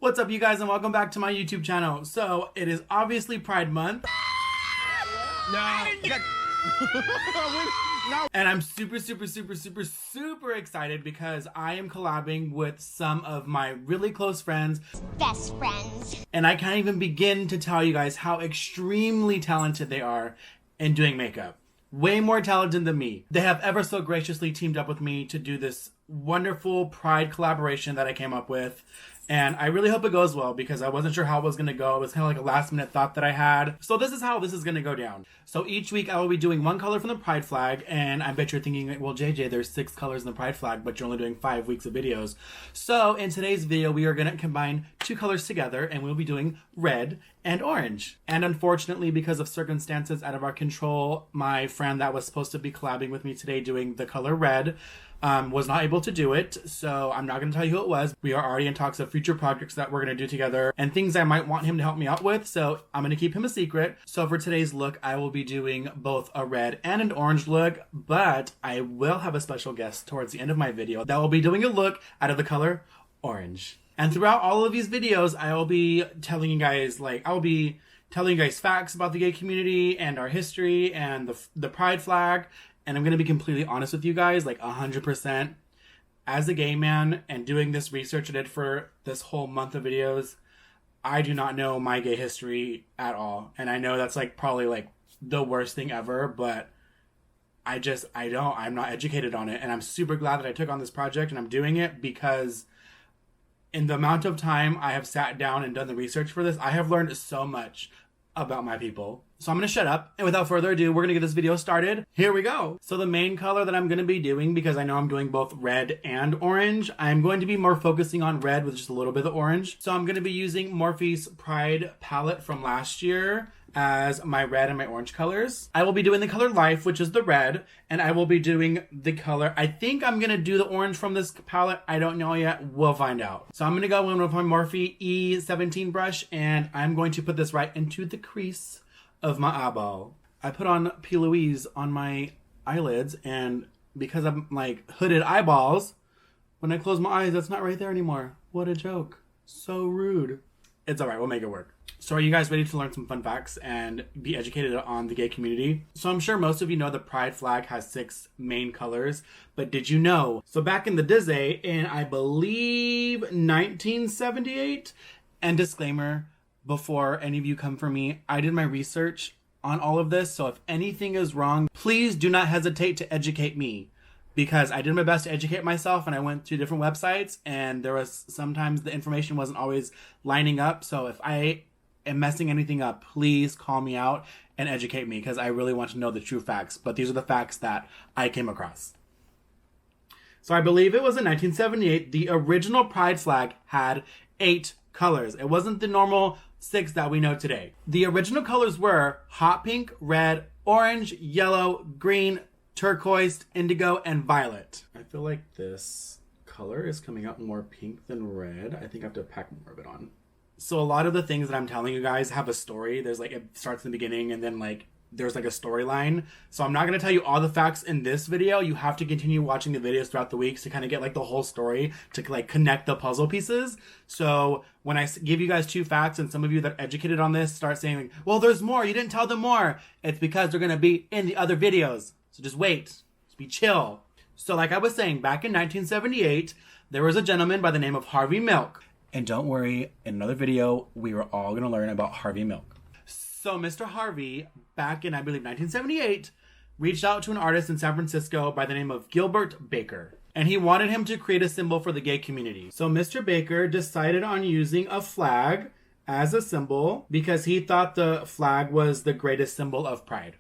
What's up, you guys, and welcome back to my YouTube channel. So, it is obviously Pride Month. And I'm super excited because I am collabing with some of my really close friends. Best friends. And I can't even begin to tell you guys how extremely talented they are in doing makeup. Way more talented than me. They have ever so graciously teamed up with me to do this wonderful Pride collaboration that I came up with. And I really hope it goes well because I wasn't sure how it was going to go. It was kind of like a last minute thought that I had. So this is how this is going to go down. So each week I will be doing one color from the Pride flag. And I bet you're thinking, well, JJ, there's 6 colors in the Pride flag, but you're only doing 5 weeks of videos. So in today's video, we are going to combine 2 colors together and we'll be doing red and orange. And unfortunately, because of circumstances out of our control, my friend that was supposed to be collabing with me today doing the color red was not able to do it, so I'm not going to tell you who it was. We are already in talks of future projects that we're going to do together and things I might want him to help me out with, so I'm going to keep him a secret. So for today's look, I will be doing both a red and an orange look, but I will have a special guest towards the end of my video that will be doing a look out of the color orange. And throughout all of these videos, I will be telling you guys, facts about the gay community and our history and the Pride flag. And I'm going to be completely honest with you guys, 100%. As a gay man and doing this research I did for this whole month of videos, I do not know my gay history at all. And I know that's probably the worst thing ever, but I'm not educated on it. And I'm super glad that I took on this project and I'm doing it because in the amount of time I have sat down and done the research for this, I have learned so much about my people. So I'm going to shut up. And without further ado, we're going to get this video started. Here we go. So the main color that I'm going to be doing, because I know I'm doing both red and orange, I'm going to be more focusing on red with just a little bit of orange. So I'm going to be using Morphe's Pride palette from last year as my red and my orange colors. I will be doing the color Life, which is the red, and I will be doing the color, I think I'm going to do the orange from this palette. I don't know yet. We'll find out. So I'm going to go in with my Morphe E17 brush, and I'm going to put this right into the crease of my eyeball. I put on P. Louise on my eyelids, and because I'm hooded eyeballs, when I close my eyes, that's not right there anymore. What a joke. So rude. It's alright, we'll make it work. So are you guys ready to learn some fun facts and be educated on the gay community? So I'm sure most of you know the Pride flag has 6 main colors, but did you know? So back in the Disney, in I believe 1978, and disclaimer, before any of you come for me, I did my research on all of this, so if anything is wrong, please do not hesitate to educate me. Because I did my best to educate myself and I went to different websites and there was sometimes the information wasn't always lining up. So if I am messing anything up, please call me out and educate me because I really want to know the true facts. But these are the facts that I came across. So I believe it was in 1978, the original Pride flag had 8 colors. It wasn't the normal 6 that we know today. The original colors were hot pink, red, orange, yellow, green, turquoise, indigo, and violet. I feel like this color is coming out more pink than red. I think I have to pack more of it on. So a lot of the things that I'm telling you guys have a story. There's it starts in the beginning and then there's a storyline. So I'm not going to tell you all the facts in this video. You have to continue watching the videos throughout the weeks to kind of get the whole story to connect the puzzle pieces. So when I give you guys 2 facts and some of you that are educated on this start saying, well, there's more, you didn't tell them more. It's because they're going to be in the other videos. So just wait. Just be chill. So like I was saying, back in 1978, there was a gentleman by the name of Harvey Milk. And don't worry, in another video, we were all going to learn about Harvey Milk. So Mr. Harvey, back in, I believe, 1978, reached out to an artist in San Francisco by the name of Gilbert Baker. And he wanted him to create a symbol for the gay community. So Mr. Baker decided on using a flag as a symbol because he thought the flag was the greatest symbol of pride.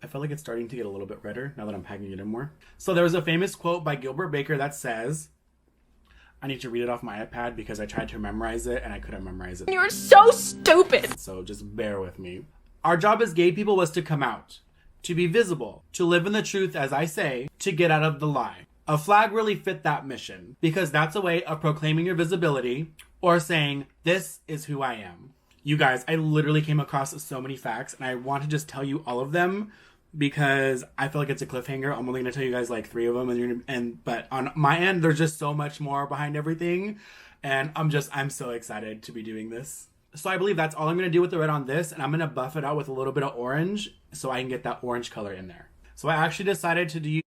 I feel like it's starting to get a little bit redder now that I'm packing it in more. So there was a famous quote by Gilbert Baker that says, I need to read it off my iPad because I tried to memorize it and I couldn't memorize it. You're so stupid. So just bear with me. Our job as gay people was to come out, to be visible, to live in the truth, as I say, to get out of the lie. A flag really fit that mission because that's a way of proclaiming your visibility or saying, this is who I am. You guys, I literally came across so many facts and I want to just tell you all of them because I feel like it's a cliffhanger. I'm only going to tell you guys 3 of them but on my end, there's just so much more behind everything. And I'm so excited to be doing this. So I believe that's all I'm going to do with the red on this, and I'm going to buff it out with a little bit of orange so I can get that orange color in there. So I actually decided to do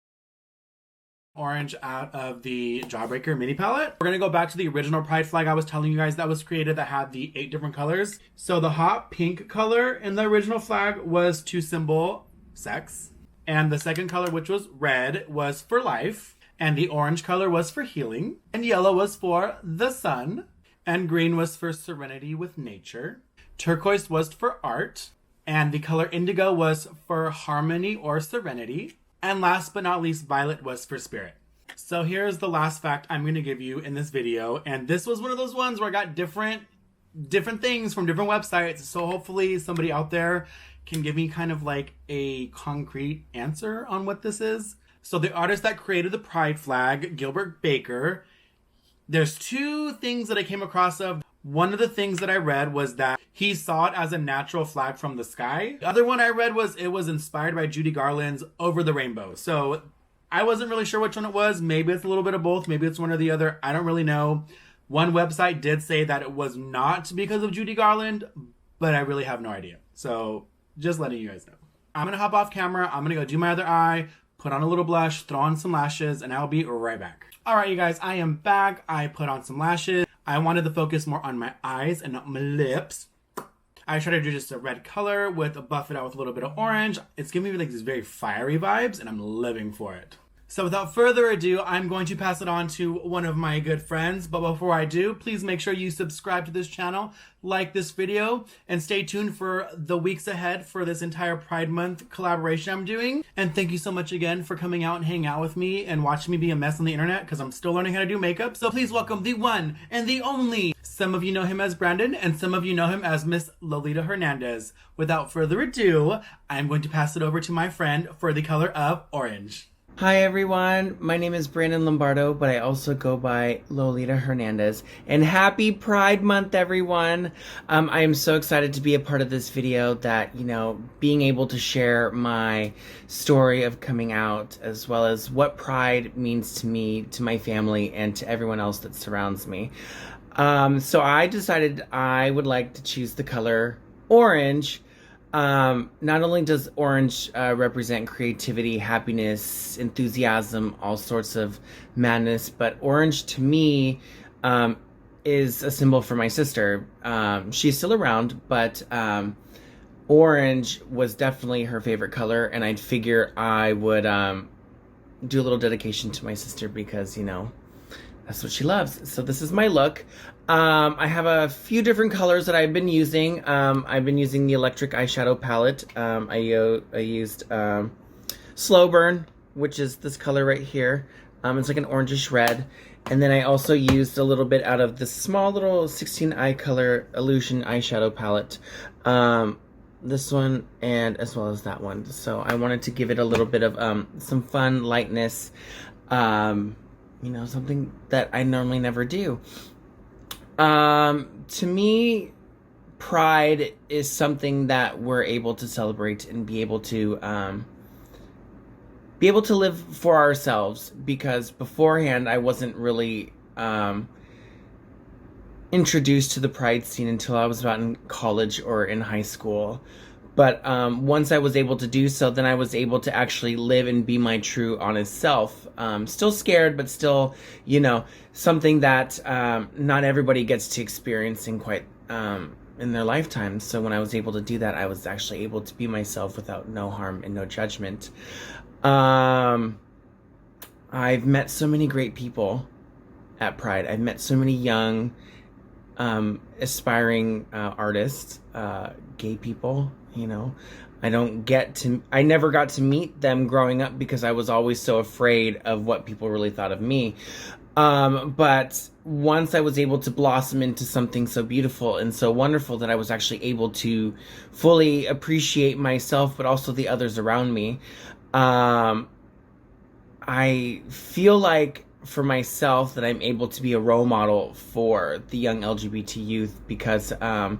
orange out of the Jawbreaker mini palette. We're going to go back to the original pride flag I was telling you guys that was created that had the 8 different colors. So the hot pink color in the original flag was to symbol sex. And the second color, which was red, was for life. And the orange color was for healing. And yellow was for the sun. And green was for serenity with nature. Turquoise was for art. And the color indigo was for harmony or serenity. And last but not least, violet was for spirit. So here's the last fact I'm going to give you in this video. And this was one of those ones where I got different things from different websites. So hopefully somebody out there can give me kind of like a concrete answer on what this is. So the artist that created the pride flag, Gilbert Baker, there's 2 things that I came across of. One of the things that I read was that he saw it as a natural flag from the sky. The other one I read was it was inspired by Judy Garland's Over the Rainbow. So I wasn't really sure which one it was. Maybe it's a little bit of both. Maybe it's one or the other. I don't really know. One website did say that it was not because of Judy Garland, but I really have no idea. So just letting you guys know. I'm going to hop off camera. I'm going to go do my other eye, put on a little blush, throw on some lashes, and I'll be right back. All right, you guys, I am back. I put on some lashes. I wanted to focus more on my eyes and not my lips. I tried to do just a red color with a buff it out with a little bit of orange. It's giving me like these very fiery vibes, and I'm living for it. So without further ado, I'm going to pass it on to one of my good friends. But before I do, please make sure you subscribe to this channel, like this video, and stay tuned for the weeks ahead for this entire Pride Month collaboration I'm doing. And thank you so much again for coming out and hanging out with me and watching me be a mess on the internet, because I'm still learning how to do makeup. So please welcome the one and the only. Some of you know him as Brandon, and some of you know him as Miss Lolita Hernandez. Without further ado, I'm going to pass it over to my friend for the color of orange. Hi everyone, my name is Brandon Lombardo, but I also go by Lolita Hernandez. And happy Pride Month, everyone! I am so excited to be a part of this video that, being able to share my story of coming out, as well as what Pride means to me, to my family, and to everyone else that surrounds me. So I decided I would like to choose the color orange. Not only does orange represent creativity, happiness, enthusiasm, all sorts of madness, but orange to me is a symbol for my sister. She's still around, but orange was definitely her favorite color, and I'd figure I would do a little dedication to my sister because, that's what she loves. So this is my look. I have a few different colors that I've been using. I've been using the electric eyeshadow palette. I used Slow Burn, which is this color right here. It's like an orangish red. And then I also used a little bit out of this small little 16 eye color Illusion eyeshadow palette. This one and as well as that one. So I wanted to give it a little bit of some fun, lightness. Something that I normally never do. To me, Pride is something that we're able to celebrate and be able to live for ourselves, because beforehand I wasn't really introduced to the Pride scene until I was about in college or in high school. But once I was able to do so, then I was able to actually live and be my true, honest self. Still scared, but still, something that not everybody gets to experience in quite in their lifetime. So when I was able to do that, I was actually able to be myself without no harm and no judgment. I've met so many great people at Pride. I've met so many young, aspiring artists, gay people. I never got to meet them growing up because I was always so afraid of what people really thought of me. But once I was able to blossom into something so beautiful and so wonderful that I was actually able to fully appreciate myself, but also the others around me, I feel like for myself that I'm able to be a role model for the young LGBT youth, because I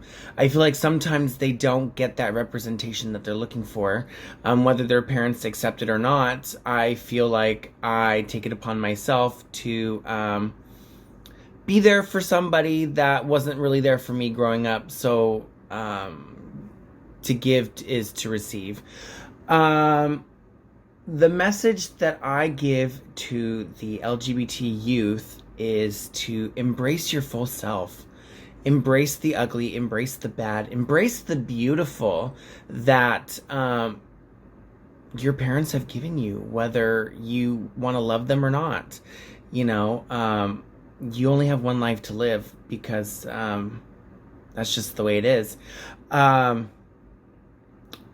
feel like sometimes they don't get that representation that they're looking for, whether their parents accept it or not. I feel like I take it upon myself to be there for somebody that wasn't really there for me growing up. So to give is to receive. The message that I give to the LGBT youth is to embrace your full self. Embrace the ugly, embrace the bad, embrace the beautiful that your parents have given you, whether you want to love them or not. You know, you only have one life to live, because that's just the way it is.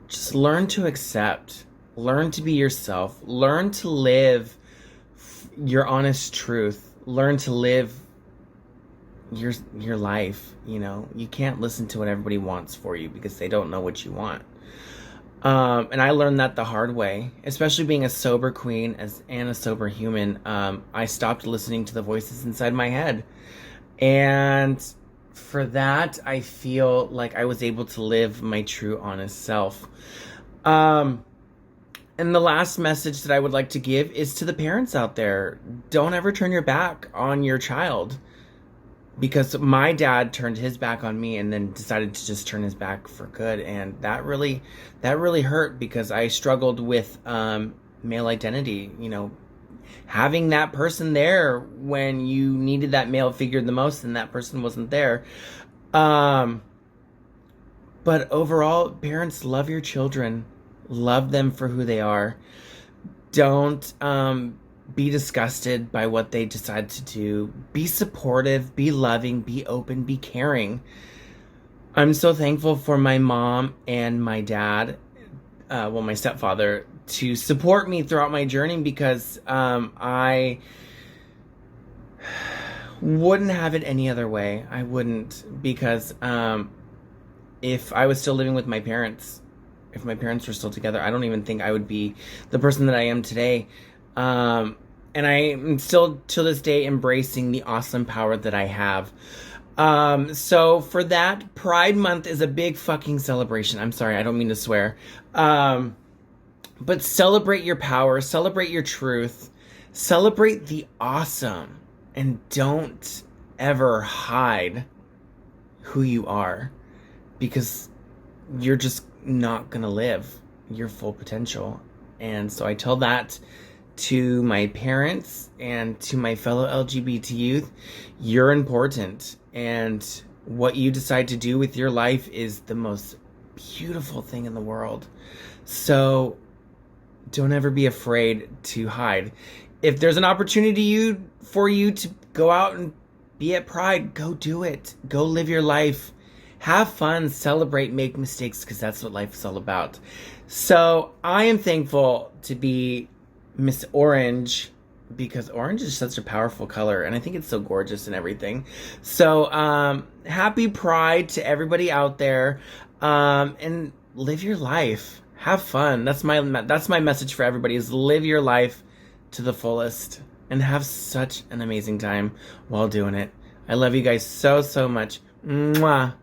Just learn to accept, learn to be yourself, learn to live your honest truth, learn to live your life. You know, you can't listen to what everybody wants for you, because they don't know what you want. And I learned that the hard way, especially being a sober queen and a sober human. I stopped listening to the voices inside my head. And for that, I feel like I was able to live my true, honest self. And the last message that I would like to give is to the parents out there. Don't ever turn your back on your child. Because my dad turned his back on me and then decided to just turn his back for good. And that really hurt, because I struggled with male identity. You know, having that person there when you needed that male figure the most, and that person wasn't there. But overall, parents, love your children. Love them for who they are. Don't be disgusted by what they decide to do. Be supportive, be loving, be open, be caring. I'm so thankful for my mom and my dad, my stepfather, to support me throughout my journey, because I wouldn't have it any other way. I wouldn't, because if I was still living with my parents, if my parents were still together, I don't even think I would be the person that I am today. And I am still, to this day, embracing the awesome power that I have. So for that, Pride Month is a big fucking celebration. I'm sorry, I don't mean to swear. But celebrate your power, celebrate your truth, celebrate the awesome, and don't ever hide who you are, because you're just not gonna live your full potential. And so I tell that to my parents and to my fellow LGBT youth. You're important, and what you decide to do with your life is the most beautiful thing in the world. So don't ever be afraid to hide. If there's an opportunity for you to go out and be at Pride, go do it. Go live your life. Have fun, celebrate, make mistakes, because that's what life is all about. So I am thankful to be Miss Orange, because orange is such a powerful color, and I think it's so gorgeous and everything. So happy Pride to everybody out there, and live your life. Have fun. That's my message for everybody, is live your life to the fullest and have such an amazing time while doing it. I love you guys so, so much. Mwah.